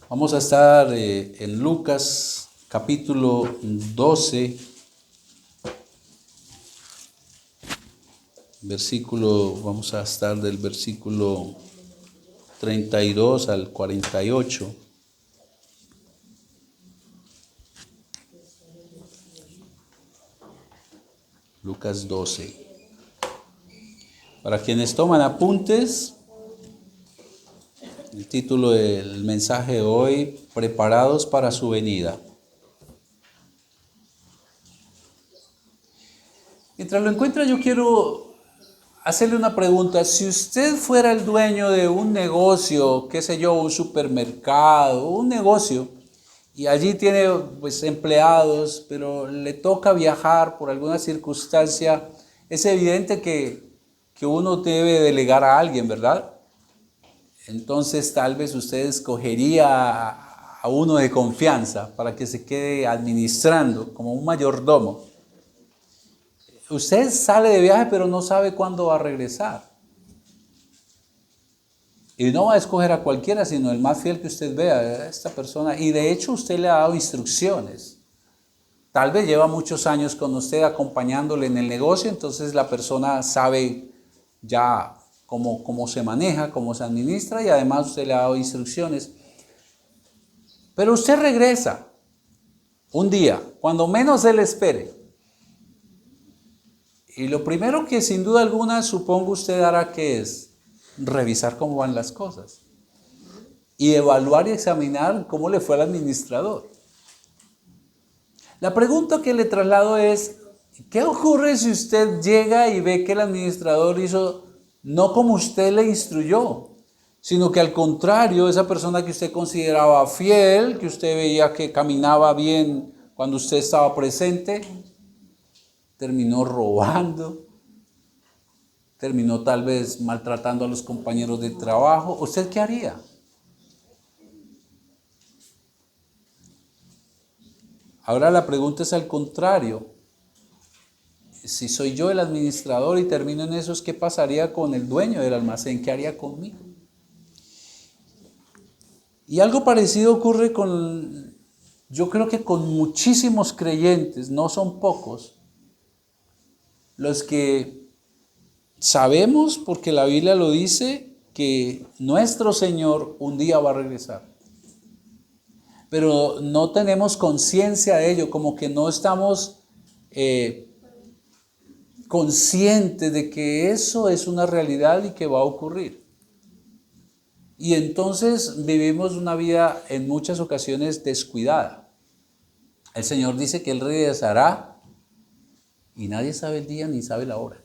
Vamos a estar en Lucas capítulo 12, vamos a estar del versículo 32 al 48. Lucas 12. Para quienes toman apuntes, el título del mensaje de hoy: Preparados para su venida. Mientras lo encuentra, yo quiero hacerle una pregunta. Si usted fuera el dueño de un negocio, qué sé yo, un supermercado, un negocio, y allí tiene pues empleados, pero le toca viajar por alguna circunstancia, es evidente que uno debe delegar a alguien, ¿verdad? Entonces tal vez usted escogería a uno de confianza para que se quede administrando como un mayordomo. Usted sale de viaje pero no sabe cuándo va a regresar. Y no va a escoger a cualquiera, sino el más fiel que usted vea, a esta persona. Y de hecho usted le ha dado instrucciones. Tal vez lleva muchos años con usted acompañándole en el negocio, entonces la persona sabe ya cómo se maneja, cómo se administra, y además usted le ha dado instrucciones. Pero usted regresa un día, cuando menos se le espere. Y lo primero que sin duda alguna supongo usted hará, que es revisar cómo van las cosas y evaluar y examinar cómo le fue al administrador. La pregunta que le traslado es: ¿qué ocurre si usted llega y ve que el administrador hizo no como usted le instruyó, sino que al contrario, esa persona que usted consideraba fiel, que usted veía que caminaba bien cuando usted estaba presente, terminó robando, terminó tal vez maltratando a los compañeros de trabajo? ¿Usted qué haría? Ahora la pregunta es al contrario. Si soy yo el administrador y termino en eso, ¿qué pasaría con el dueño del almacén? ¿Qué haría conmigo? Y algo parecido ocurre yo creo que con muchísimos creyentes, no son pocos, los que sabemos, porque la Biblia lo dice, que nuestro Señor un día va a regresar. Pero no tenemos conciencia de ello, como que no estamos conscientes de que eso es una realidad y que va a ocurrir. Y entonces vivimos una vida en muchas ocasiones descuidada. El Señor dice que Él regresará y nadie sabe el día ni sabe la hora.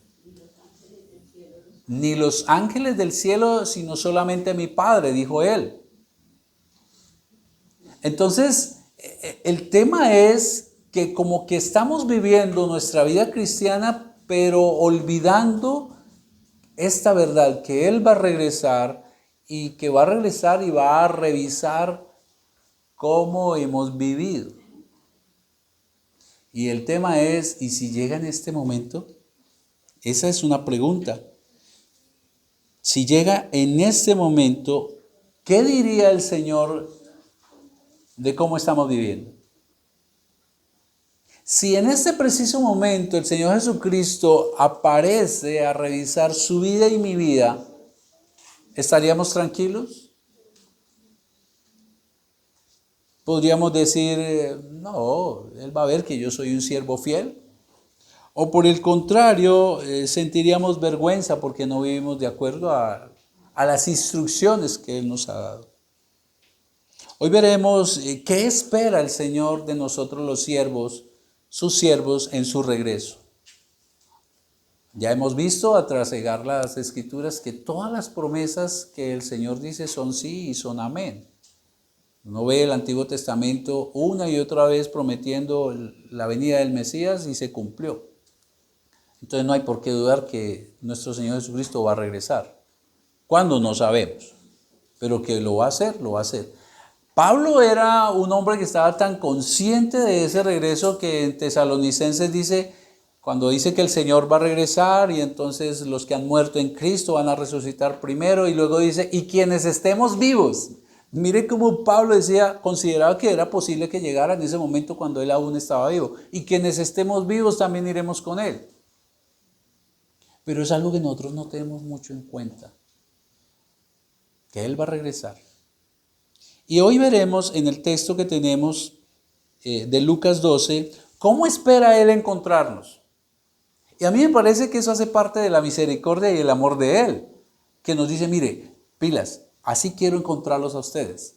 Ni los ángeles del cielo, sino solamente mi Padre, dijo Él. Entonces, el tema es que como que estamos viviendo nuestra vida cristiana, pero olvidando esta verdad, que Él va a regresar y que va a regresar y va a revisar cómo hemos vivido. Y el tema es: ¿y si llega en este momento? Esa es una pregunta. Si llega en este momento, ¿qué diría el Señor de cómo estamos viviendo? Si en este preciso momento el Señor Jesucristo aparece a revisar su vida y mi vida, ¿estaríamos tranquilos? Podríamos decir: no, Él va a ver que yo soy un siervo fiel. O por el contrario, sentiríamos vergüenza porque no vivimos de acuerdo a las instrucciones que Él nos ha dado. Hoy veremos qué espera el Señor de nosotros los siervos, sus siervos, en su regreso. Ya hemos visto a trasegar las Escrituras que todas las promesas que el Señor dice son sí y son amén. Uno ve el Antiguo Testamento una y otra vez prometiendo la venida del Mesías y se cumplió. Entonces no hay por qué dudar que nuestro Señor Jesucristo va a regresar. ¿Cuándo? No sabemos, pero que lo va a hacer, lo va a hacer. Pablo era un hombre que estaba tan consciente de ese regreso que en Tesalonicenses dice, cuando dice que el Señor va a regresar y entonces los que han muerto en Cristo van a resucitar primero, y luego dice: y quienes estemos vivos, Mire cómo Pablo decía, consideraba que era posible que llegara en ese momento cuando él aún estaba vivo. Y quienes estemos vivos también iremos con él. Pero es algo que nosotros no tenemos mucho en cuenta, que él va a regresar. Y hoy veremos en el texto que tenemos de Lucas 12, cómo espera él encontrarnos. Y a mí me parece que eso hace parte de la misericordia y el amor de él, que nos dice, mire, pilas, así quiero encontrarlos a ustedes.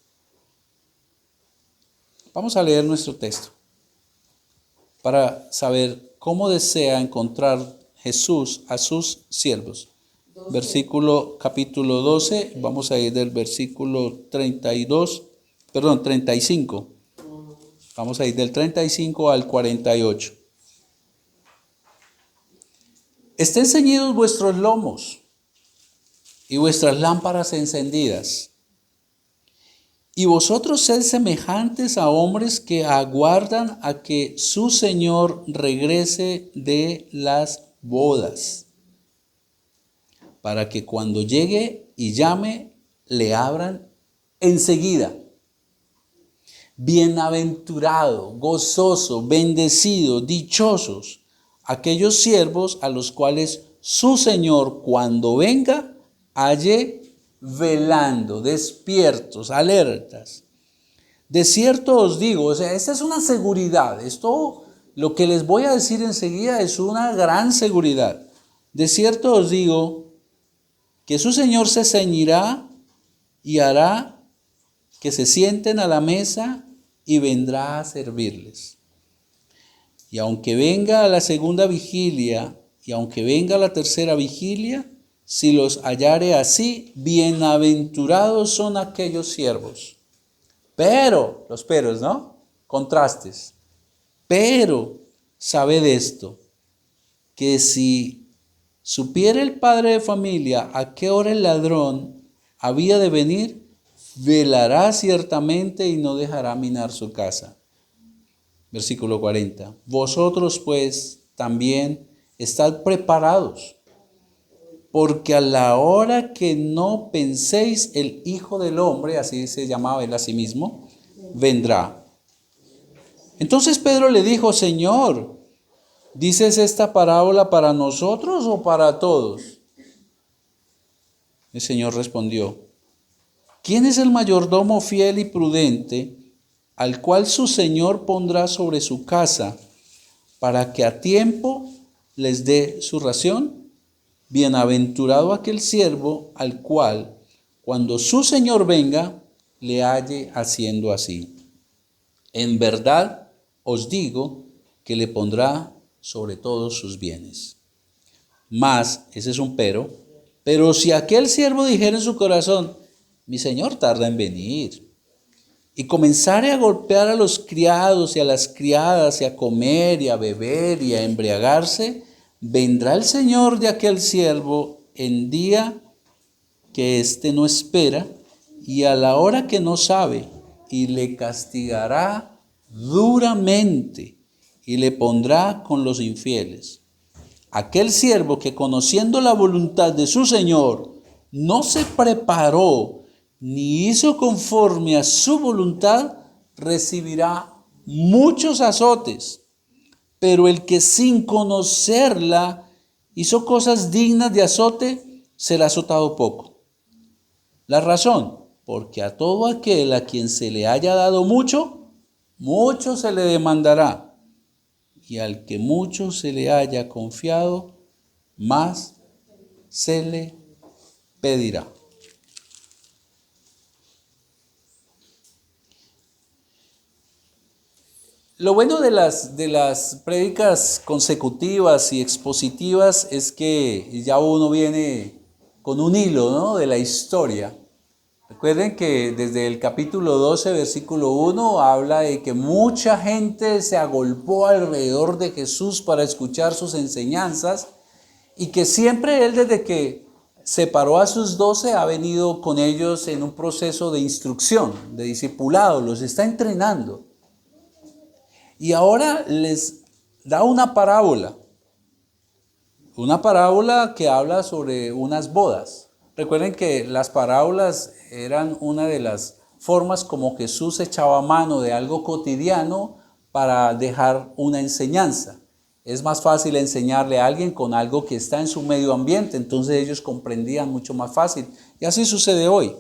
Vamos a leer nuestro texto para saber cómo desea encontrar Jesús a sus siervos. Capítulo 12, vamos a ir del versículo 35. Vamos a ir del 35 al 48. Estén ceñidos vuestros lomos y vuestras lámparas encendidas. Y vosotros sed semejantes a hombres que aguardan a que su Señor regrese de las bodas, para que cuando llegue y llame, le abran enseguida. Bienaventurado, gozoso, bendecido, dichosos, aquellos siervos a los cuales su Señor cuando venga, halle velando, despiertos, alertas. De cierto os digo, o sea, esta es una seguridad. Esto, lo que les voy a decir enseguida es una gran seguridad. De cierto os digo que su Señor se ceñirá y hará que se sienten a la mesa y vendrá a servirles. Y aunque venga a la segunda vigilia y aunque venga a la tercera vigilia, si los hallare así, bienaventurados son aquellos siervos. Pero, los peros, ¿no? Contrastes. Pero, sabed esto, que si supiera el padre de familia a qué hora el ladrón había de venir, velará ciertamente y no dejará minar su casa. Versículo 40. Vosotros pues también estad preparados, porque a la hora que no penséis el Hijo del Hombre, así se llamaba él a sí mismo, vendrá. Entonces Pedro le dijo, Señor, ¿dices esta parábola para nosotros o para todos? El Señor respondió, ¿quién es el mayordomo fiel y prudente, al cual su Señor pondrá sobre su casa, para que a tiempo les dé su ración? Bienaventurado aquel siervo al cual, cuando su Señor venga, le halle haciendo así. En verdad os digo que le pondrá sobre todos sus bienes. Mas, ese es un pero si aquel siervo dijera en su corazón, mi Señor tarda en venir, y comenzare a golpear a los criados y a las criadas, y a comer y a beber y a embriagarse, vendrá el Señor de aquel siervo en día que éste no espera y a la hora que no sabe, y le castigará duramente y le pondrá con los infieles. Aquel siervo que conociendo la voluntad de su Señor no se preparó ni hizo conforme a su voluntad, recibirá muchos azotes. Pero el que sin conocerla hizo cosas dignas de azote, será azotado poco. La razón, porque a todo aquel a quien se le haya dado mucho, mucho se le demandará. Y al que mucho se le haya confiado, más se le pedirá. Lo bueno de las prédicas consecutivas y expositivas es que ya uno viene con un hilo, ¿no?, de la historia. Recuerden que desde el capítulo 12, versículo 1, habla de que mucha gente se agolpó alrededor de Jesús para escuchar sus enseñanzas y que siempre él, desde que separó a sus 12, ha venido con ellos en un proceso de instrucción, de discipulado, los está entrenando. Y ahora les da una parábola que habla sobre unas bodas. Recuerden que las parábolas eran una de las formas como Jesús echaba mano de algo cotidiano para dejar una enseñanza. Es más fácil enseñarle a alguien con algo que está en su medio ambiente, entonces ellos comprendían mucho más fácil. Y así sucede hoy.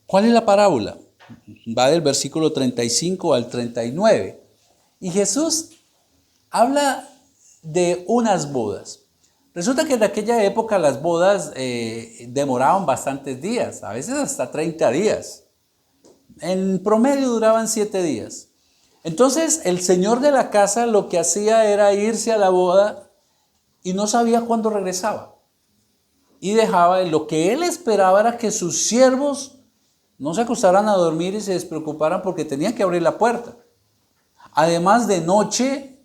¿Cuál es la parábola? Va del versículo 35 al 39. Y Jesús habla de unas bodas. Resulta que en aquella época las bodas demoraban bastantes días, a veces hasta 30 días. En promedio duraban 7 días. Entonces el señor de la casa lo que hacía era irse a la boda y no sabía cuándo regresaba. Y dejaba, lo que él esperaba era que sus siervos no se acostaran a dormir y se despreocuparan porque tenían que abrir la puerta. Además, de noche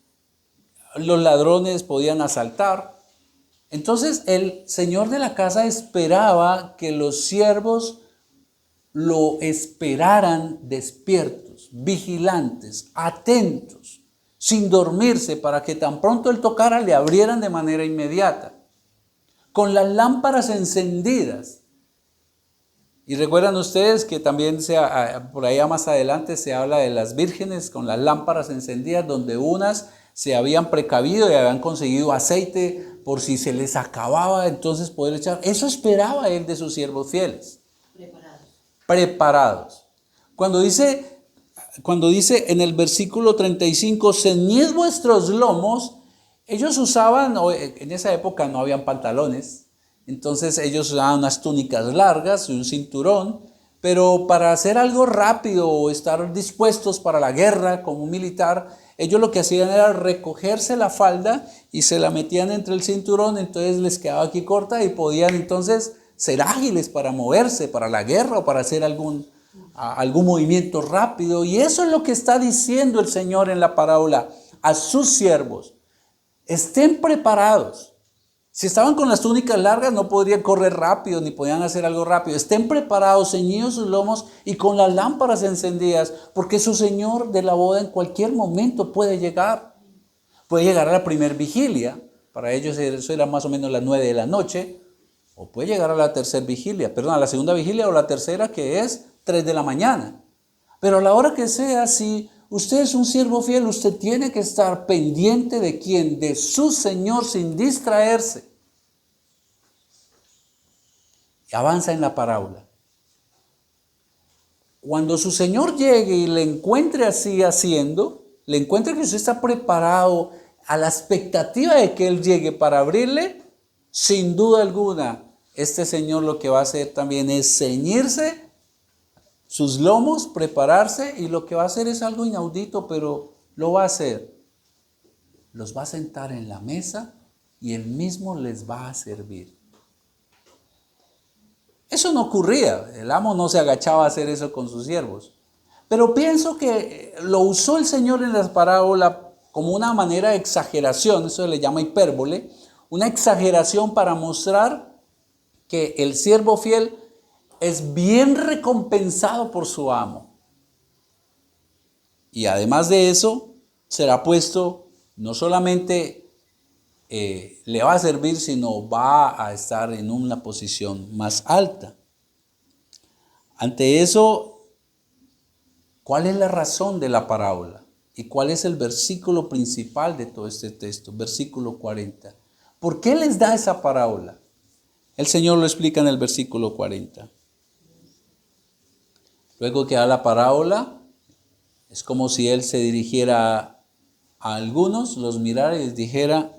los ladrones podían asaltar. Entonces el señor de la casa esperaba que los siervos lo esperaran despiertos, vigilantes, atentos, sin dormirse, para que tan pronto él tocara le abrieran de manera inmediata, con las lámparas encendidas. Y recuerdan ustedes que también por allá más adelante se habla de las vírgenes con las lámparas encendidas, donde unas se habían precavido y habían conseguido aceite por si se les acababa, entonces poder echar. Eso esperaba él de sus siervos fieles. Preparados. Cuando dice en el versículo 35, ceñid vuestros lomos, ellos usaban, en esa época no habían pantalones, entonces ellos usaban unas túnicas largas y un cinturón, pero para hacer algo rápido o estar dispuestos para la guerra como un militar, ellos lo que hacían era recogerse la falda y se la metían entre el cinturón, entonces les quedaba aquí corta y podían entonces ser ágiles para moverse, para la guerra o para hacer algún movimiento rápido. Y eso es lo que está diciendo el Señor en la parábola a sus siervos. Estén preparados. Si estaban con las túnicas largas no podrían correr rápido ni podían hacer algo rápido. Estén preparados, ceñidos sus lomos y con las lámparas encendidas, porque su Señor de la boda en cualquier momento puede llegar. Puede llegar a la primer vigilia, para ellos eso era más o menos las 9 de la noche, o puede llegar a la tercera vigilia, a la segunda vigilia o la tercera, que es 3 de la mañana. Pero a la hora que sea, si usted es un siervo fiel, usted tiene que estar pendiente de quién, de su Señor, sin distraerse. Y avanza en la parábola. Cuando su Señor llegue y le encuentre así haciendo, le encuentre que usted está preparado a la expectativa de que Él llegue para abrirle, sin duda alguna, este Señor lo que va a hacer también es ceñirse sus lomos, prepararse, y lo que va a hacer es algo inaudito, pero lo va a hacer. Los va a sentar en la mesa y Él mismo les va a servir. Eso no ocurría, el amo no se agachaba a hacer eso con sus siervos. Pero pienso que lo usó el Señor en la parábola como una manera de exageración, eso se le llama hipérbole, una exageración para mostrar que el siervo fiel es bien recompensado por su amo. Y además de eso, será puesto, no solamente le va a servir, sino va a estar en una posición más alta. Ante eso, ¿cuál es la razón de la parábola? ¿Y cuál es el versículo principal de todo este texto? Versículo 40. ¿Por qué les da esa parábola? El Señor lo explica en el versículo 40. Luego que da la parábola, es como si Él se dirigiera a algunos, los mirara y les dijera,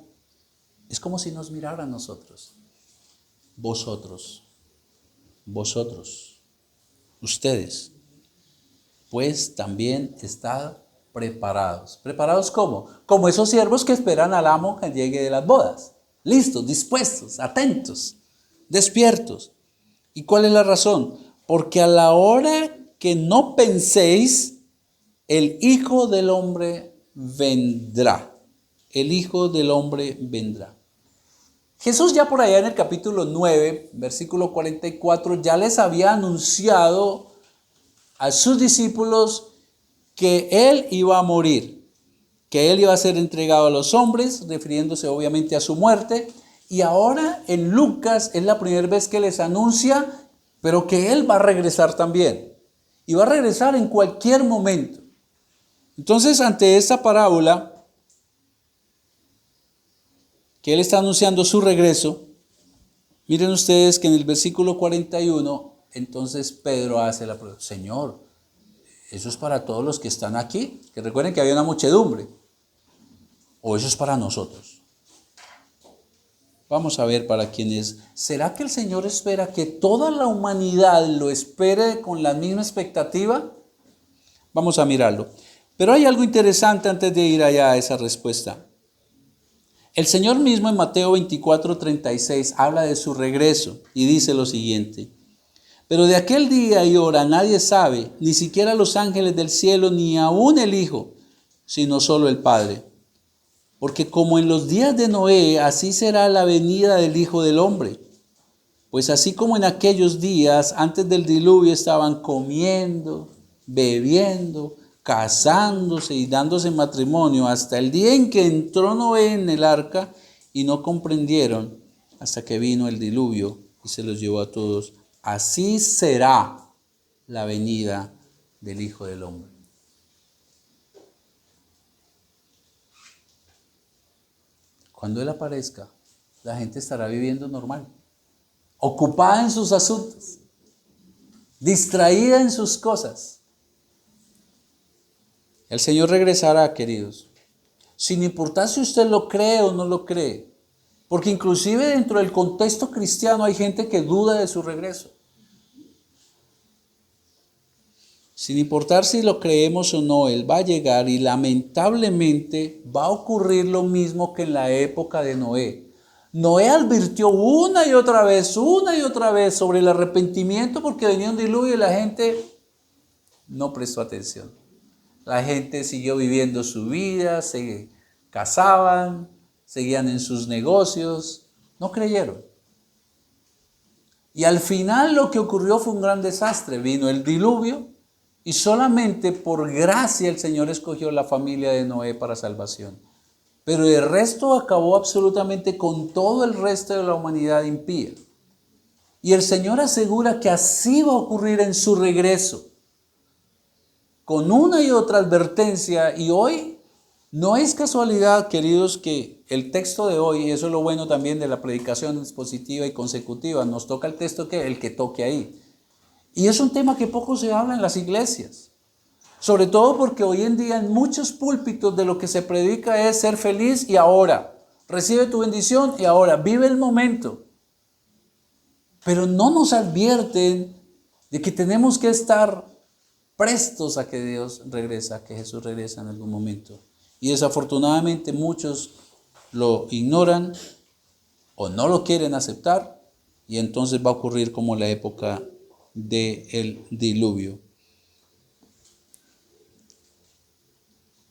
es como si nos mirara a nosotros. Vosotros, ustedes, pues también estad preparados. ¿Preparados cómo? Como esos siervos que esperan al amo que llegue de las bodas. Listos, dispuestos, atentos, despiertos. ¿Y cuál es la razón? Porque a la hora que no penséis, el Hijo del Hombre vendrá. El Hijo del Hombre vendrá. Jesús ya por allá en el capítulo 9, versículo 44, ya les había anunciado a sus discípulos que Él iba a morir, que Él iba a ser entregado a los hombres, refiriéndose obviamente a su muerte. Y ahora en Lucas es la primera vez que les anuncia pero que Él va a regresar también. Y va a regresar en cualquier momento. Entonces, ante esta parábola, que Él está anunciando su regreso, miren ustedes que en el versículo 41, entonces Pedro hace la pregunta: Señor, ¿eso es para todos los que están aquí? Que recuerden que había una muchedumbre. ¿O eso es para nosotros? Vamos a ver para quién es. ¿Será que el Señor espera que toda la humanidad lo espere con la misma expectativa? Vamos a mirarlo. Pero hay algo interesante antes de ir allá a esa respuesta. El Señor mismo en Mateo 24:36 habla de su regreso y dice lo siguiente: pero de aquel día y hora nadie sabe, ni siquiera los ángeles del cielo, ni aún el Hijo, sino solo el Padre. Porque como en los días de Noé, así será la venida del Hijo del Hombre. Pues así como en aquellos días, antes del diluvio, estaban comiendo, bebiendo, casándose y dándose matrimonio, hasta el día en que entró Noé en el arca, y no comprendieron hasta que vino el diluvio y se los llevó a todos. Así será la venida del Hijo del Hombre. Cuando Él aparezca, la gente estará viviendo normal, ocupada en sus asuntos, distraída en sus cosas. El Señor regresará, queridos, sin importar si usted lo cree o no lo cree. Porque inclusive dentro del contexto cristiano hay gente que duda de su regreso. Sin importar si lo creemos o no, Él va a llegar y lamentablemente va a ocurrir lo mismo que en la época de Noé. Noé advirtió una y otra vez sobre el arrepentimiento porque venía un diluvio y la gente no prestó atención. La gente siguió viviendo su vida, se casaban, seguían en sus negocios, no creyeron. Y al final lo que ocurrió fue un gran desastre. Vino el diluvio y solamente por gracia el Señor escogió la familia de Noé para salvación. Pero el resto acabó absolutamente con todo el resto de la humanidad impía. Y el Señor asegura que así va a ocurrir en su regreso, con una y otra advertencia. Y hoy no es casualidad, queridos, que el texto de hoy, y eso es lo bueno también de la predicación expositiva y consecutiva, nos toca el texto que el que toque ahí. Y es un tema que poco se habla en las iglesias, sobre todo porque hoy en día en muchos púlpitos de lo que se predica es ser feliz y ahora, recibe tu bendición y ahora, vive el momento. Pero no nos advierten de que tenemos que estar prestos a que Dios regresa, que Jesús regresa en algún momento. Y desafortunadamente muchos lo ignoran o no lo quieren aceptar, y entonces va a ocurrir como la época del diluvio.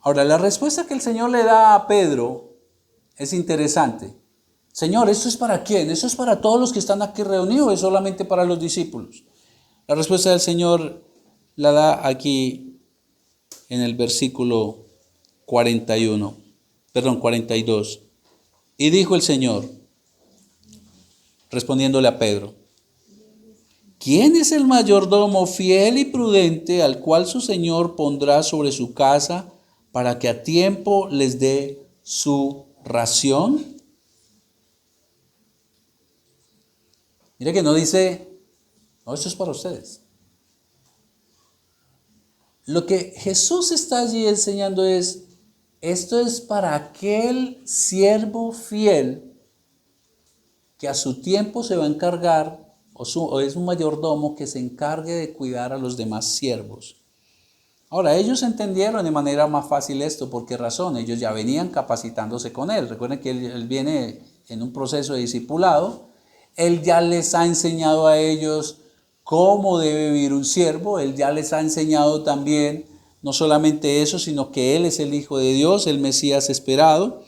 Ahora, la respuesta que el Señor le da a Pedro es interesante. Señor, ¿esto es para quién? ¿Esto es para todos los que están aquí reunidos o es solamente para los discípulos? La respuesta del Señor la da aquí en el versículo 42. Y dijo el Señor, respondiéndole a Pedro: ¿quién es el mayordomo fiel y prudente al cual su Señor pondrá sobre su casa para que a tiempo les dé su ración? Mire que no dice, no, esto es para ustedes. Lo que Jesús está allí enseñando es, esto es para aquel siervo fiel que a su tiempo se va a encargar, o es un mayordomo que se encargue de cuidar a los demás siervos. Ahora, ellos entendieron de manera más fácil esto. ¿Por qué razón? Ellos ya venían capacitándose con él. Recuerden que él viene en un proceso de discipulado. Él ya les ha enseñado a ellos cómo debe vivir un siervo. Él ya les ha enseñado también, no solamente eso, sino que Él es el Hijo de Dios, el Mesías esperado.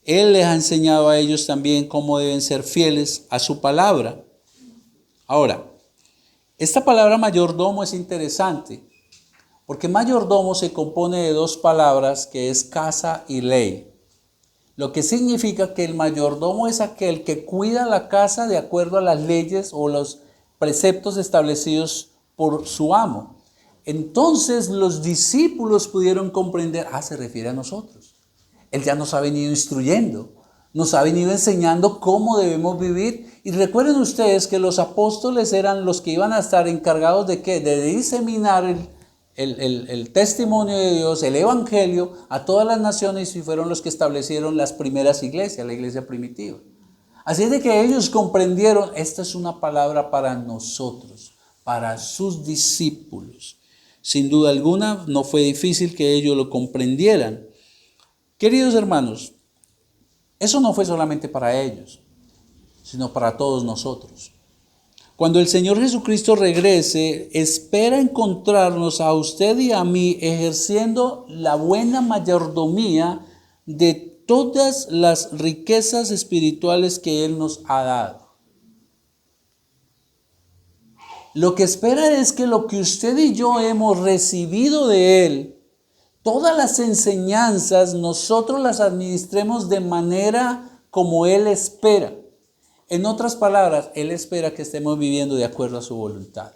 Él les ha enseñado a ellos también cómo deben ser fieles a su palabra. Ahora, esta palabra mayordomo es interesante, porque mayordomo se compone de dos palabras, que es casa y ley. Lo que significa que el mayordomo es aquel que cuida la casa de acuerdo a las leyes o los preceptos establecidos por su amo. Entonces los discípulos pudieron comprender, se refiere a nosotros. Él ya nos ha venido instruyendo, nos ha venido enseñando cómo debemos vivir. Y recuerden ustedes que los apóstoles eran los que iban a estar encargados de ¿qué? De diseminar el testimonio de Dios, el evangelio a todas las naciones, y fueron los que establecieron las primeras iglesias, la iglesia primitiva. Así es de que ellos comprendieron, esta es una palabra para nosotros, para sus discípulos. Sin duda alguna, no fue difícil que ellos lo comprendieran. Queridos hermanos, eso no fue solamente para ellos, sino para todos nosotros. Cuando el Señor Jesucristo regrese, espera encontrarnos a usted y a mí ejerciendo la buena mayordomía de todas las riquezas espirituales que Él nos ha dado. Lo que espera es que lo que usted y yo hemos recibido de Él, todas las enseñanzas, nosotros las administremos de manera como Él espera. En otras palabras, Él espera que estemos viviendo de acuerdo a su voluntad.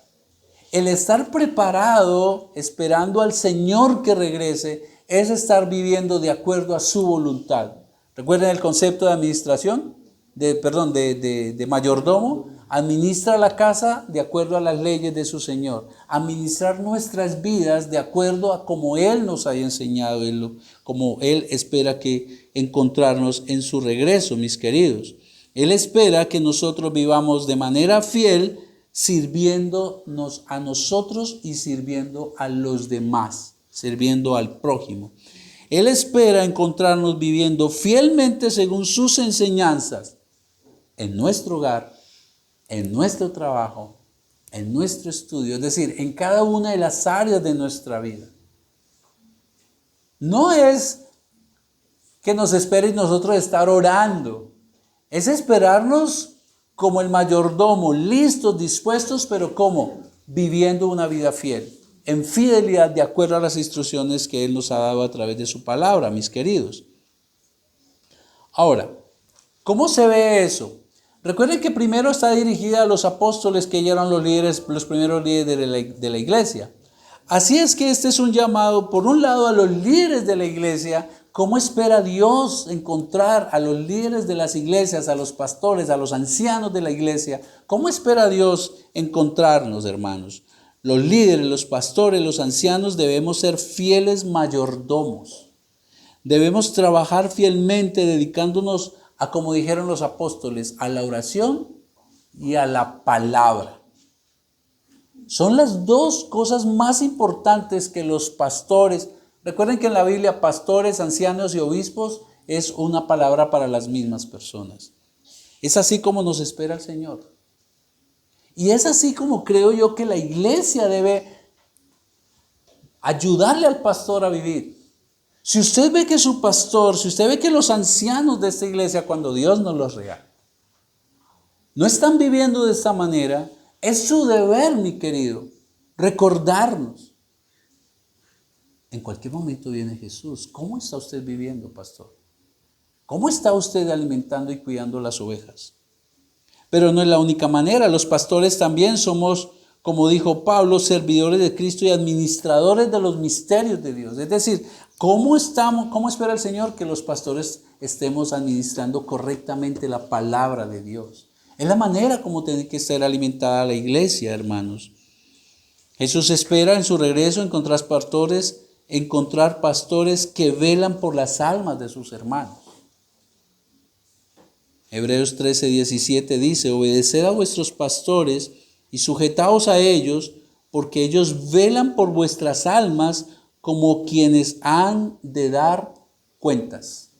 El estar preparado, esperando al Señor que regrese, es estar viviendo de acuerdo a su voluntad. ¿Recuerden el concepto de administración? De mayordomo. Administra la casa de acuerdo a las leyes de su Señor. Administrar nuestras vidas de acuerdo a como Él nos haya enseñado, como Él espera que encontrarnos en su regreso, mis queridos. Él espera que nosotros vivamos de manera fiel, sirviéndonos a nosotros y sirviendo a los demás, sirviendo al prójimo. Él espera encontrarnos viviendo fielmente según sus enseñanzas en nuestro hogar, en nuestro trabajo, en nuestro estudio, es decir, en cada una de las áreas de nuestra vida. No es que nos espere nosotros estar orando, es esperarnos como el mayordomo, listos, dispuestos, pero ¿cómo? Viviendo una vida fiel, en fidelidad de acuerdo a las instrucciones que Él nos ha dado a través de su palabra, mis queridos. Ahora, ¿cómo se ve eso? Recuerden que primero está dirigida a los apóstoles, que ya eran los primeros líderes de la iglesia. Así es que este es un llamado, por un lado, a los líderes de la iglesia. ¿Cómo espera Dios encontrar a los líderes de las iglesias, a los pastores, a los ancianos de la iglesia? ¿Cómo espera Dios encontrarnos, hermanos? Los líderes, los pastores, los ancianos debemos ser fieles mayordomos. Debemos trabajar fielmente, dedicándonos a, como dijeron los apóstoles, a la oración y a la palabra. Son las dos cosas más importantes que los pastores. Recuerden que en la Biblia pastores, ancianos y obispos es una palabra para las mismas personas. Es así como nos espera el Señor. Y es así como creo yo que la iglesia debe ayudarle al pastor a vivir. Si usted ve que su pastor, si usted ve que los ancianos de esta iglesia, cuando Dios nos los regala, no están viviendo de esta manera, es su deber, mi querido, recordarnos. En cualquier momento viene Jesús. ¿Cómo está usted viviendo, pastor? ¿Cómo está usted alimentando y cuidando las ovejas? Pero no es la única manera. Los pastores también somos, como dijo Pablo, servidores de Cristo y administradores de los misterios de Dios. Es decir, ¿cómo espera el Señor que los pastores estemos administrando correctamente la palabra de Dios? Es la manera como tiene que ser alimentada la iglesia, hermanos. Jesús espera en su regreso encontrar pastores que velan por las almas de sus hermanos. Hebreos 13:17 dice: obedeced a vuestros pastores y sujetaos a ellos, porque ellos velan por vuestras almas como quienes han de dar cuentas.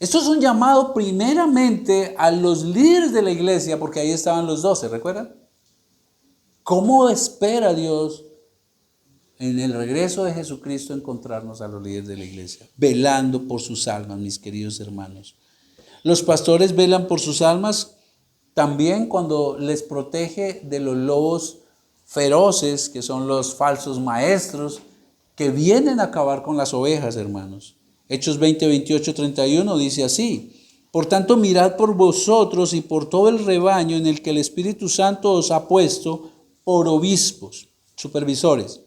Esto es un llamado primeramente a los líderes de la iglesia, porque ahí estaban los 12, ¿recuerdan? ¿Cómo espera Dios en el regreso de Jesucristo encontrarnos a los líderes de la iglesia? Velando por sus almas, mis queridos hermanos. Los pastores velan por sus almas también cuando les protege de los lobos feroces, que son los falsos maestros, que vienen a acabar con las ovejas, hermanos. Hechos 20, 28, 31 dice así: Por tanto, mirad por vosotros y por todo el rebaño en el que el Espíritu Santo os ha puesto por obispos, supervisores,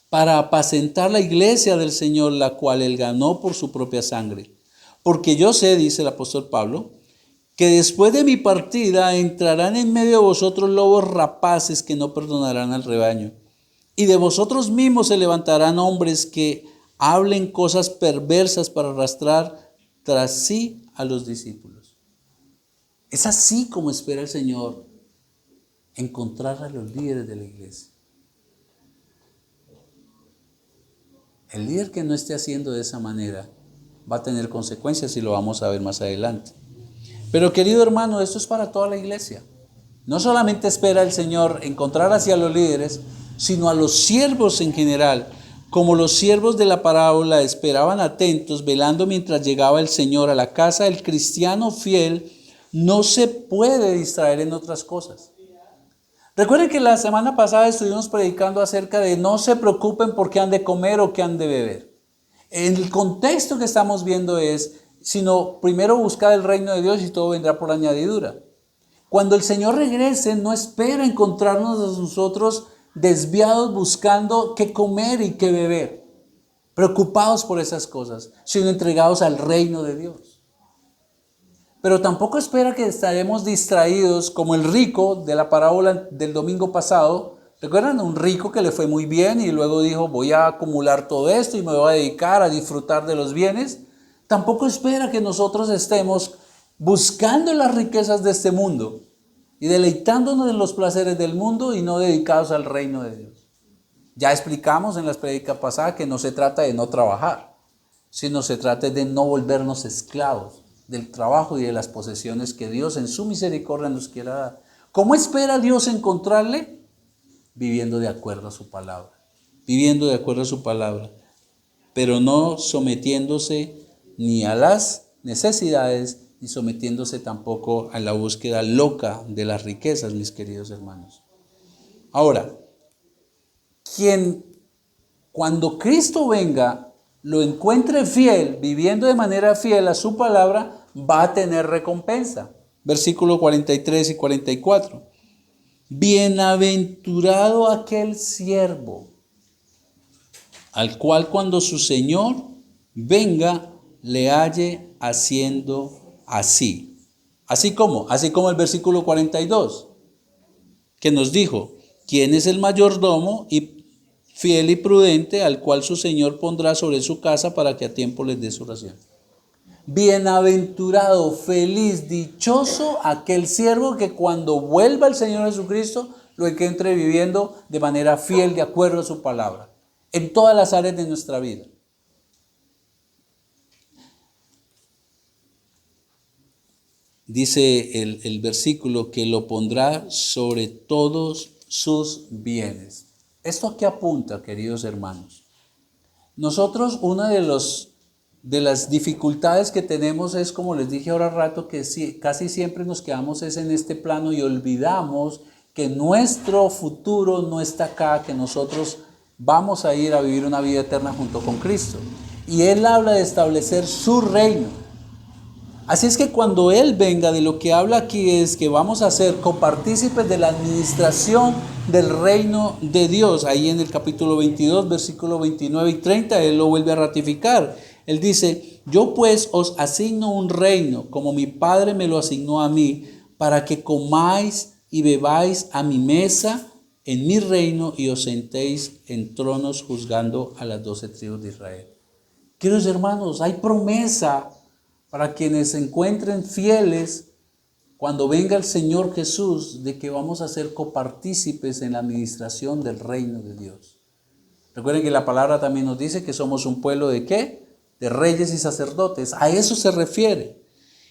para apacentar la iglesia del Señor, la cual él ganó por su propia sangre. Porque yo sé, dice el apóstol Pablo, que después de mi partida entrarán en medio de vosotros lobos rapaces que no perdonarán al rebaño. Y de vosotros mismos se levantarán hombres que hablen cosas perversas para arrastrar tras sí a los discípulos. Es así como espera el Señor encontrar a los líderes de la iglesia. El líder que no esté haciendo de esa manera va a tener consecuencias y lo vamos a ver más adelante. Pero querido hermano, esto es para toda la iglesia. No solamente espera el Señor encontrar hacia los líderes, sino a los siervos en general. Como los siervos de la parábola esperaban atentos, velando mientras llegaba el Señor a la casa, el cristiano fiel no se puede distraer en otras cosas. Recuerden que la semana pasada estuvimos predicando acerca de no se preocupen por qué han de comer o qué han de beber. En el contexto que estamos viendo es, sino primero buscar el reino de Dios y todo vendrá por añadidura. Cuando el Señor regrese, no espera encontrarnos a nosotros desviados buscando qué comer y qué beber, preocupados por esas cosas, sino entregados al reino de Dios. Pero tampoco espera que estaremos distraídos como el rico de la parábola del domingo pasado. ¿Recuerdan? Un rico que le fue muy bien y luego dijo, voy a acumular todo esto y me voy a dedicar a disfrutar de los bienes. Tampoco espera que nosotros estemos buscando las riquezas de este mundo y deleitándonos en los placeres del mundo y no dedicados al reino de Dios. Ya explicamos en las prédicas pasadas que no se trata de no trabajar, sino se trata de no volvernos esclavos del trabajo y de las posesiones que Dios en su misericordia nos quiera dar. ¿Cómo espera Dios encontrarle? Viviendo de acuerdo a su palabra, viviendo de acuerdo a su palabra, pero no sometiéndose ni a las necesidades, ni sometiéndose tampoco a la búsqueda loca de las riquezas, mis queridos hermanos. Ahora, quien cuando Cristo venga lo encuentre fiel, viviendo de manera fiel a su palabra, va a tener recompensa. Versículo 43 y 44. Bienaventurado aquel siervo, al cual cuando su Señor venga, le halle haciendo así. Así como el versículo 42, que nos dijo, ¿quién es el mayordomo y fiel y prudente al cual su Señor pondrá sobre su casa para que a tiempo les dé su ración? Bienaventurado, feliz, dichoso aquel siervo que cuando vuelva el Señor Jesucristo lo encuentre viviendo de manera fiel, de acuerdo a su palabra, en todas las áreas de nuestra vida. Dice el versículo que lo pondrá sobre todos sus bienes. ¿Esto a qué apunta, queridos hermanos? Nosotros, una de las dificultades que tenemos es, como les dije ahora rato, que casi siempre nos quedamos en este plano y olvidamos que nuestro futuro no está acá, que nosotros vamos a ir a vivir una vida eterna junto con Cristo. Y Él habla de establecer su reino. Así es que cuando Él venga, de lo que habla aquí es que vamos a ser copartícipes de la administración del reino de Dios. Ahí en el capítulo 22, versículo 29 y 30, Él lo vuelve a ratificar. Él dice, yo pues os asigno un reino, como mi Padre me lo asignó a mí, para que comáis y bebáis a mi mesa en mi reino y os sentéis en tronos juzgando a las 12 tribus de Israel. Queridos hermanos, hay promesa para quienes se encuentren fieles cuando venga el Señor Jesús, de que vamos a ser copartícipes en la administración del reino de Dios. Recuerden que la palabra también nos dice que somos un pueblo ¿de qué? De reyes y sacerdotes. A eso se refiere.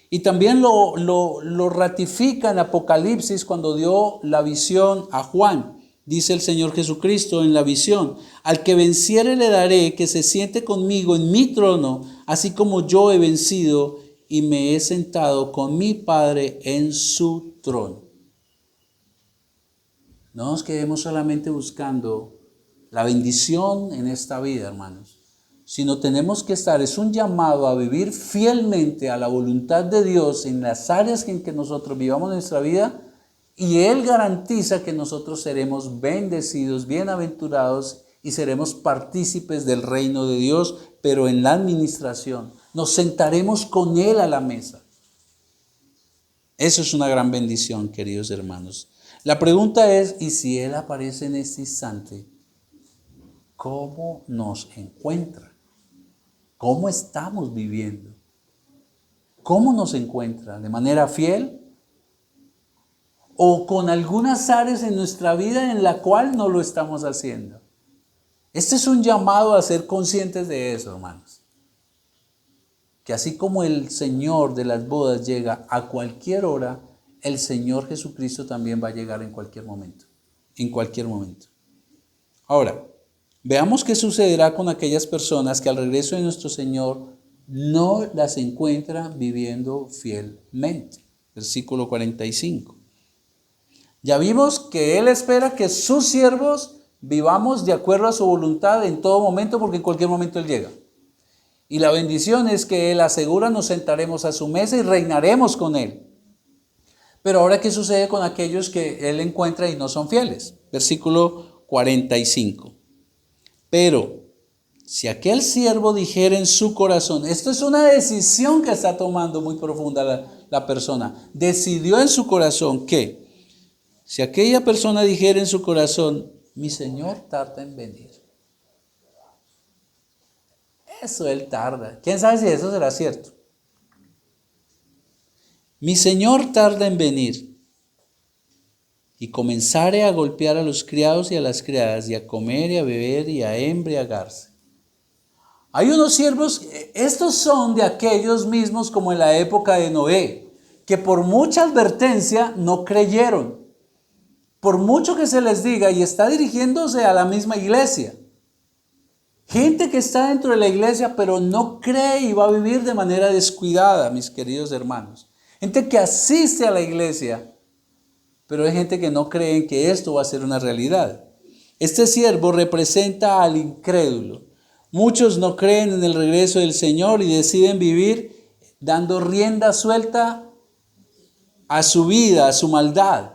Y también lo ratifica en Apocalipsis cuando dio la visión a Juan. Dice el Señor Jesucristo en la visión, al que venciere le daré que se siente conmigo en mi trono, así como yo he vencido y me he sentado con mi Padre en su trono. No nos quedemos solamente buscando la bendición en esta vida, hermanos, sino tenemos que estar, es un llamado a vivir fielmente a la voluntad de Dios en las áreas en que nosotros vivamos nuestra vida, y Él garantiza que nosotros seremos bendecidos, bienaventurados y seremos partícipes del reino de Dios, pero en la administración. Nos sentaremos con Él a la mesa. Eso es una gran bendición, queridos hermanos. La pregunta es, ¿y si Él aparece en este instante? ¿Cómo nos encuentra? ¿Cómo estamos viviendo? ¿Cómo nos encuentra? ¿De manera fiel? ¿O con algunas áreas en nuestra vida en la cual no lo estamos haciendo? Este es un llamado a ser conscientes de eso, hermanos. Que así como el Señor de las bodas llega a cualquier hora, el Señor Jesucristo también va a llegar en cualquier momento. En cualquier momento. Ahora, veamos qué sucederá con aquellas personas que al regreso de nuestro Señor no las encuentran viviendo fielmente. Versículo 45. Ya vimos que Él espera que sus siervos vivamos de acuerdo a su voluntad en todo momento, porque en cualquier momento Él llega. Y la bendición es que Él asegura nos sentaremos a su mesa y reinaremos con Él. Pero ahora, ¿qué sucede con aquellos que Él encuentra y no son fieles? Versículo 45. Pero si aquel siervo dijera en su corazón, esto es una decisión que está tomando muy profunda la persona, decidió en su corazón que, si aquella persona dijera en su corazón, mi Señor tarda en venir. Eso Él tarda. ¿Quién sabe si eso será cierto? Mi Señor tarda en venir. Y comenzare a golpear a los criados y a las criadas, y a comer y a beber y a embriagarse. Hay unos siervos, estos son de aquellos mismos como en la época de Noé, que por mucha advertencia no creyeron. Por mucho que se les diga, y está dirigiéndose a la misma iglesia. Gente que está dentro de la iglesia, pero no cree y va a vivir de manera descuidada, mis queridos hermanos. Gente que asiste a la iglesia, pero hay gente que no cree en que esto va a ser una realidad. Este siervo representa al incrédulo. Muchos no creen en el regreso del Señor y deciden vivir dando rienda suelta a su vida, a su maldad.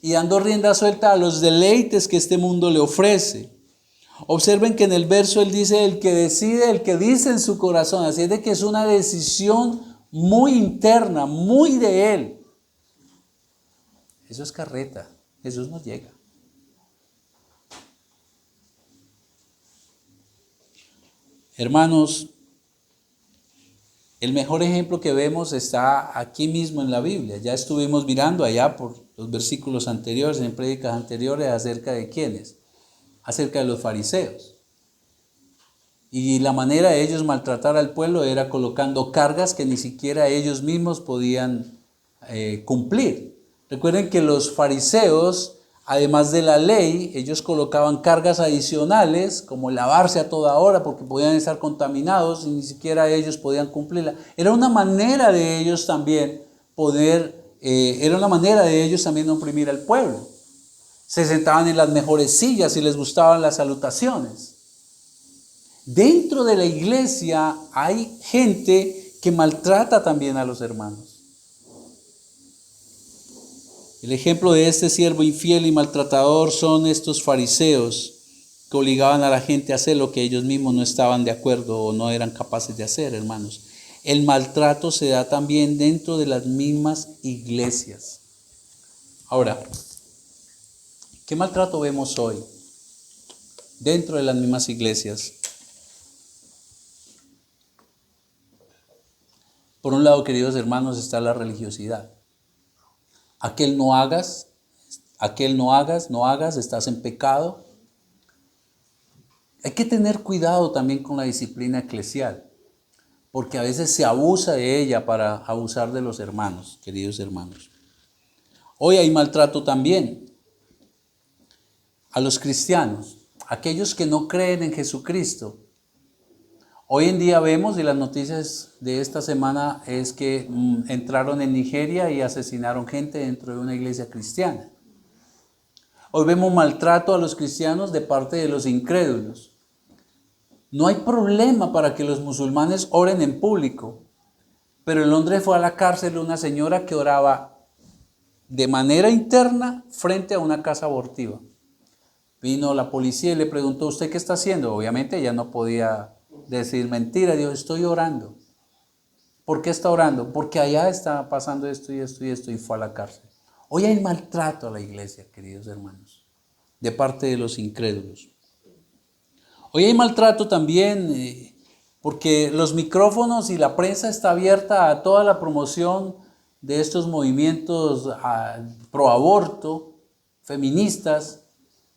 Y dando rienda suelta a los deleites que este mundo le ofrece. Observen que en el verso él dice, el que decide, el que dice en su corazón. Así es de que es una decisión muy interna, muy de él. Eso es carreta. Jesús no llega. Hermanos, el mejor ejemplo que vemos está aquí mismo en la Biblia. Ya estuvimos mirando allá por los versículos anteriores, en prédicas anteriores, acerca de quiénes, acerca de los fariseos. Y la manera de ellos maltratar al pueblo era colocando cargas que ni siquiera ellos mismos podían cumplir. Recuerden que los fariseos, además de la ley, ellos colocaban cargas adicionales, como lavarse a toda hora porque podían estar contaminados y ni siquiera ellos podían cumplirla. Era una manera de ellos también oprimir al pueblo. Se sentaban en las mejores sillas y les gustaban las salutaciones. Dentro de la iglesia hay gente que maltrata también a los hermanos. El ejemplo de este siervo infiel y maltratador son estos fariseos que obligaban a la gente a hacer lo que ellos mismos no estaban de acuerdo o no eran capaces de hacer, hermanos. El maltrato se da también dentro de las mismas iglesias. Ahora, ¿qué maltrato vemos hoy dentro de las mismas iglesias? Por un lado, queridos hermanos, está la religiosidad. Aquel no hagas, estás en pecado. Hay que tener cuidado también con la disciplina eclesial, porque a veces se abusa de ella para abusar de los hermanos, queridos hermanos. Hoy hay maltrato también a los cristianos, aquellos que no creen en Jesucristo. Hoy en día vemos, y las noticias de esta semana es que entraron en Nigeria y asesinaron gente dentro de una iglesia cristiana. Hoy vemos maltrato a los cristianos de parte de los incrédulos. No hay problema para que los musulmanes oren en público, pero en Londres fue a la cárcel una señora que oraba de manera interna frente a una casa abortiva. Vino la policía y le preguntó, ¿usted qué está haciendo? Obviamente ella no podía decir mentira, dijo, estoy orando. ¿Por qué está orando? Porque allá está pasando esto y esto y esto, y fue a la cárcel. Hoy hay maltrato a la iglesia, queridos hermanos, de parte de los incrédulos. Hoy hay maltrato también porque los micrófonos y la prensa está abierta a toda la promoción de estos movimientos pro aborto, feministas,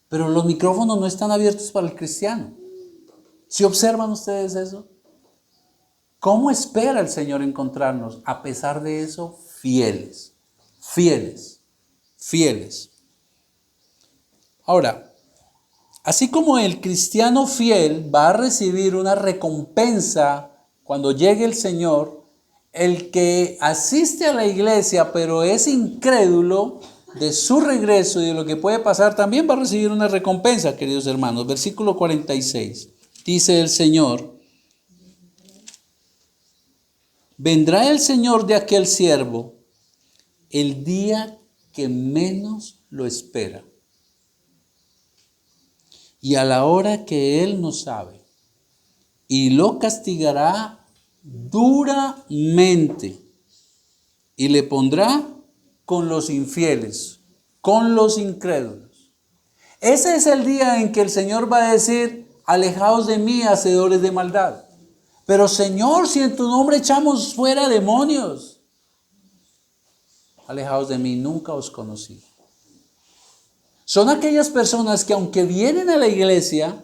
pero los micrófonos no están abiertos para el cristiano. ¿Sí observan ustedes eso? ¿Cómo espera el Señor encontrarnos? A pesar de eso, fieles, fieles, fieles. Ahora, así como el cristiano fiel va a recibir una recompensa cuando llegue el Señor, el que asiste a la iglesia pero es incrédulo de su regreso y de lo que puede pasar también va a recibir una recompensa, queridos hermanos. Versículo 46, dice el Señor, vendrá el Señor de aquel siervo el día que menos lo espera y a la hora que él no sabe, y lo castigará duramente y le pondrá con los infieles, con los incrédulos. Ese es el día en que el Señor va a decir, alejaos de mí, hacedores de maldad. Pero Señor, si en tu nombre echamos fuera demonios, alejaos de mí, nunca os conocí. Son aquellas personas que aunque vienen a la iglesia,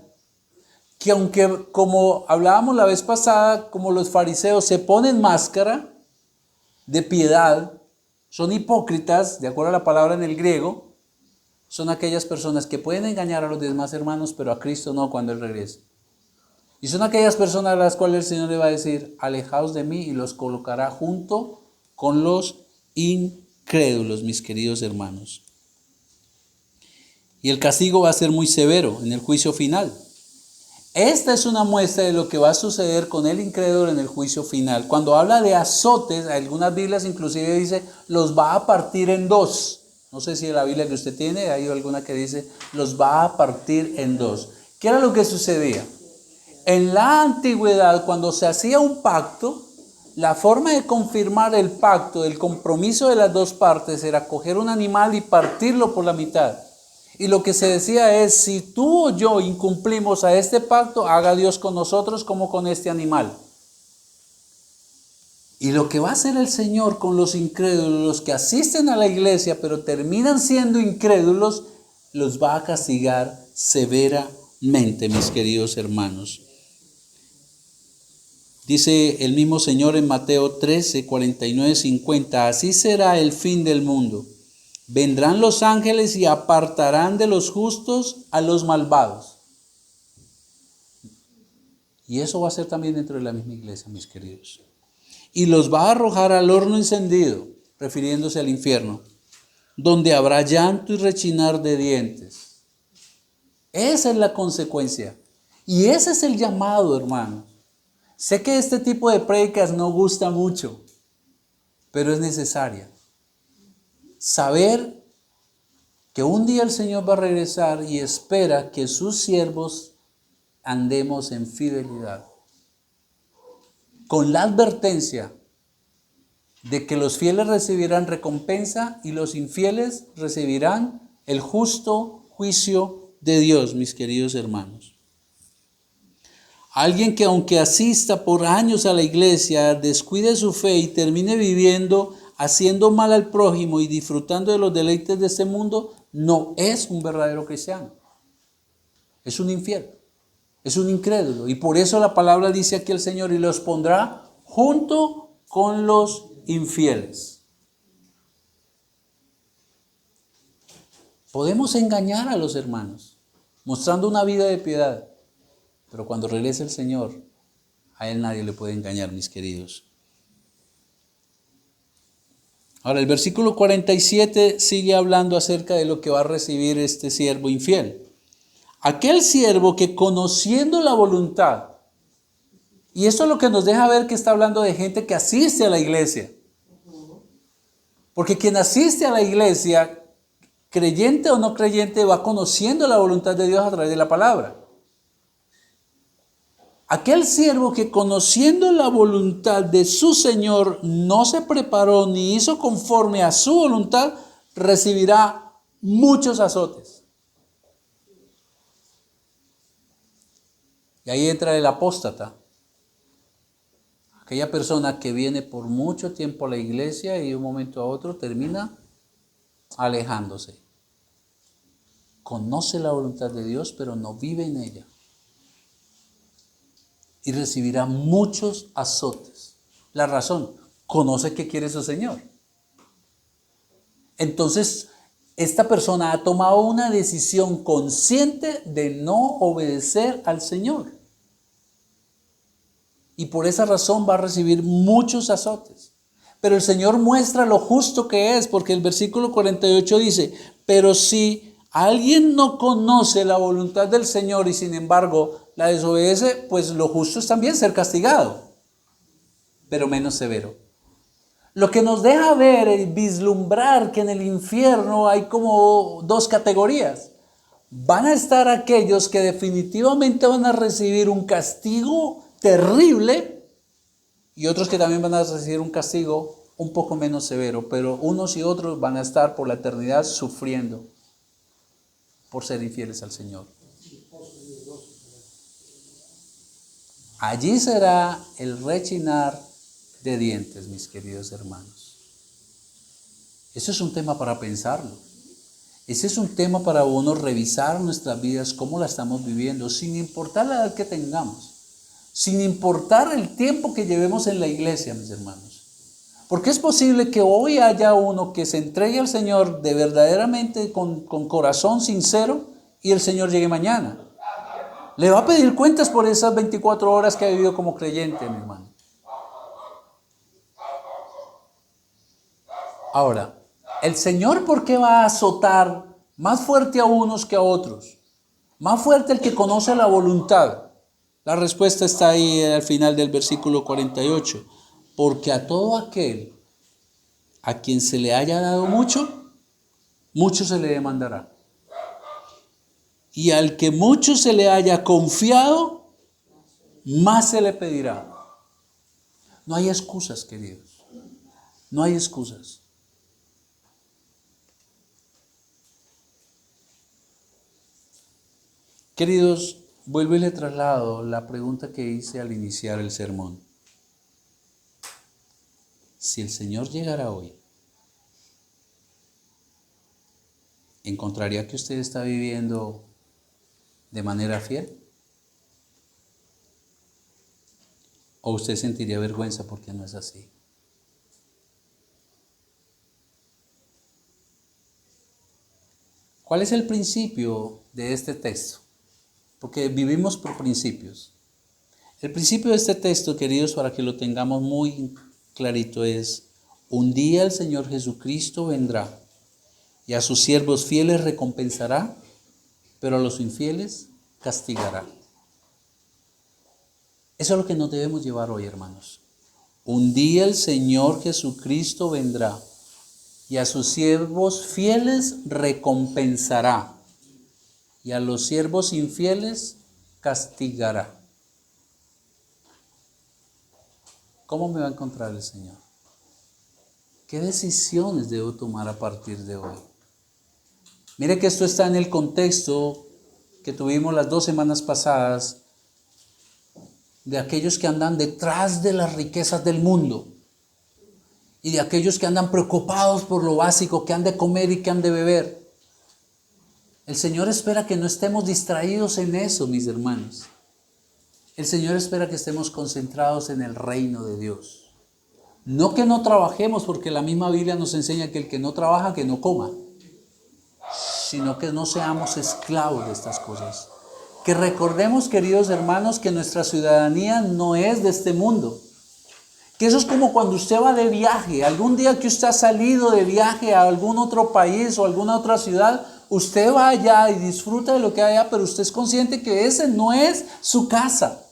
que aunque, como hablábamos la vez pasada, como los fariseos se ponen máscara de piedad, son hipócritas, de acuerdo a la palabra en el griego, son aquellas personas que pueden engañar a los demás hermanos, pero a Cristo no cuando Él regrese. Y son aquellas personas a las cuales el Señor le va a decir, alejaos de mí, y los colocará junto con los incrédulos, mis queridos hermanos. Y el castigo va a ser muy severo en el juicio final. Esta es una muestra de lo que va a suceder con el incrédulo en el juicio final. Cuando habla de azotes, algunas Biblias inclusive dice, los va a partir en dos. No sé si en la Biblia que usted tiene hay alguna que dice, los va a partir en dos. ¿Qué era lo que sucedía? En la antigüedad, cuando se hacía un pacto, la forma de confirmar el pacto, el compromiso de las dos partes, era coger un animal y partirlo por la mitad. Y lo que se decía es, si tú o yo incumplimos a este pacto, haga Dios con nosotros como con este animal. Y lo que va a hacer el Señor con los incrédulos, los que asisten a la iglesia, pero terminan siendo incrédulos, los va a castigar severamente, mis queridos hermanos. Dice el mismo Señor en Mateo 13, 49, 50, así será el fin del mundo. Vendrán los ángeles y apartarán de los justos a los malvados. Y eso va a ser también dentro de la misma iglesia, mis queridos. Y los va a arrojar al horno encendido, refiriéndose al infierno, donde habrá llanto y rechinar de dientes. Esa es la consecuencia. Y ese es el llamado, hermano. Sé que este tipo de prédicas no gusta mucho, pero es necesaria. Saber que un día el Señor va a regresar y espera que sus siervos andemos en fidelidad. Con la advertencia de que los fieles recibirán recompensa y los infieles recibirán el justo juicio de Dios, mis queridos hermanos. Alguien que aunque asista por años a la iglesia, descuide su fe y termine viviendo haciendo mal al prójimo y disfrutando de los deleites de este mundo, no es un verdadero cristiano. Es un infiel, es un incrédulo. Y por eso la palabra dice aquí el Señor, y los pondrá junto con los infieles. Podemos engañar a los hermanos, mostrando una vida de piedad, pero cuando regrese el Señor, a Él nadie le puede engañar, mis queridos. Ahora, el versículo 47 sigue hablando acerca de lo que va a recibir este siervo infiel. Aquel siervo que conociendo la voluntad, Y esto es lo que nos deja ver que está hablando de gente que asiste a la iglesia. Porque quien asiste a la iglesia, creyente o no creyente, va conociendo la voluntad de Dios a través de la palabra. Aquel siervo que conociendo la voluntad de su Señor no se preparó ni hizo conforme a su voluntad, recibirá muchos azotes. Y ahí entra el apóstata. Aquella persona que viene por mucho tiempo a la iglesia y de un momento a otro termina alejándose. Conoce la voluntad de Dios, pero no vive en ella. Y recibirá muchos azotes. La razón, conoce qué quiere su Señor. Entonces, esta persona ha tomado una decisión consciente de no obedecer al Señor. Y por esa razón va a recibir muchos azotes. Pero el Señor muestra lo justo que es, porque el versículo 48 dice, pero si alguien no conoce la voluntad del Señor y sin embargo la desobedece, pues lo justo es también ser castigado, pero menos severo. Lo que nos deja ver y vislumbrar que en el infierno hay como dos categorías. Van a estar aquellos que definitivamente van a recibir un castigo terrible y otros que también van a recibir un castigo un poco menos severo, pero unos y otros van a estar por la eternidad sufriendo por ser infieles al Señor. Allí será el rechinar de dientes, mis queridos hermanos. Eso es un tema para pensarlo. Ese es un tema para uno revisar nuestras vidas, cómo la estamos viviendo, sin importar la edad que tengamos, sin importar el tiempo que llevemos en la iglesia, mis hermanos. Porque es posible que hoy haya uno que se entregue al Señor de verdaderamente con corazón sincero y el Señor llegue mañana. Le va a pedir cuentas por esas 24 horas que ha vivido como creyente, mi hermano. Ahora, ¿el Señor por qué va a azotar más fuerte a unos que a otros? Más fuerte el que conoce la voluntad. La respuesta está ahí al final del versículo 48. Porque a todo aquel a quien se le haya dado mucho, mucho se le demandará. Y al que mucho se le haya confiado, más se le pedirá. No hay excusas, queridos. No hay excusas. Queridos, vuelvo y le traslado la pregunta que hice al iniciar el sermón. Si el Señor llegara hoy, ¿encontraría que usted está viviendo de manera fiel? ¿O usted sentiría vergüenza porque no es así? ¿Cuál es el principio de este texto? Porque vivimos por principios. El principio de este texto, queridos, para que lo tengamos muy clarito, es: un día el Señor Jesucristo vendrá y a sus siervos fieles recompensará, pero a los infieles castigará. Eso es lo que nos debemos llevar hoy, hermanos. Un día el Señor Jesucristo vendrá y a sus siervos fieles recompensará, y a los siervos infieles castigará. ¿Cómo me va a encontrar el Señor? ¿Qué decisiones debo tomar a partir de hoy? Mire que esto está en el contexto que tuvimos las 2 semanas pasadas de aquellos que andan detrás de las riquezas del mundo y de aquellos que andan preocupados por lo básico, que han de comer y que han de beber. El Señor espera que no estemos distraídos en eso, mis hermanos. El Señor espera que estemos concentrados en el reino de Dios. No que no trabajemos, porque la misma Biblia nos enseña que el que no trabaja, que no coma. Sino que no seamos esclavos de estas cosas. Que recordemos, queridos hermanos, que nuestra ciudadanía no es de este mundo. Que eso es como cuando usted va de viaje. Algún día que usted ha salido de viaje a algún otro país o alguna otra ciudad, usted va allá y disfruta de lo que hay allá, pero usted es consciente que ese no es su casa.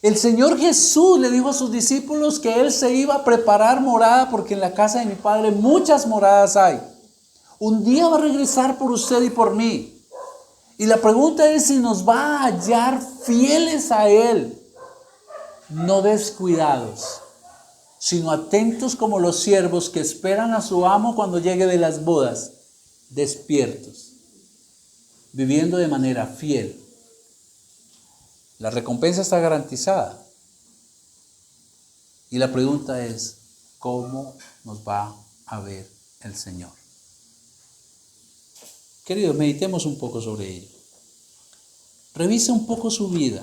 El Señor Jesús le dijo a sus discípulos que Él se iba a preparar morada porque en la casa de mi Padre muchas moradas hay. Un día va a regresar por usted y por mí. Y la pregunta es si nos va a hallar fieles a Él, no descuidados, sino atentos como los siervos que esperan a su amo cuando llegue de las bodas, despiertos, viviendo de manera fiel. La recompensa está garantizada. Y la pregunta es, ¿cómo nos va a ver el Señor? Queridos, meditemos un poco sobre ello. Revisa un poco su vida.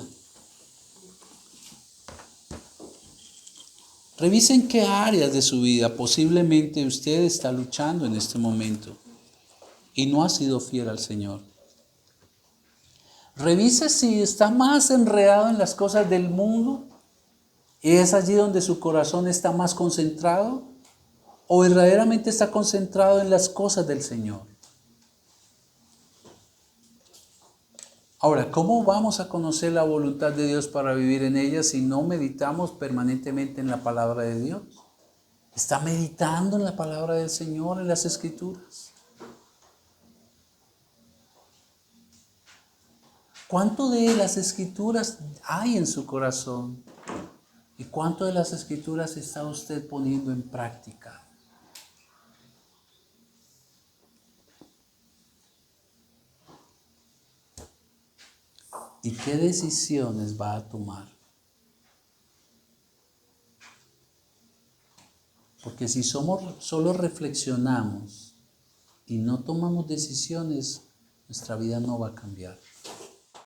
Revisa en qué áreas de su vida posiblemente usted está luchando en este momento y no ha sido fiel al Señor. Revise si está más enredado en las cosas del mundo y es allí donde su corazón está más concentrado, o verdaderamente está concentrado en las cosas del Señor. Ahora, ¿cómo vamos a conocer la voluntad de Dios para vivir en ella si no meditamos permanentemente en la palabra de Dios? ¿Está meditando en la palabra del Señor, en las Escrituras? ¿Cuánto de las Escrituras hay en su corazón? ¿Y cuánto de las Escrituras está usted poniendo en práctica? ¿Y qué decisiones va a tomar? Porque si solo reflexionamos y no tomamos decisiones, nuestra vida no va a cambiar.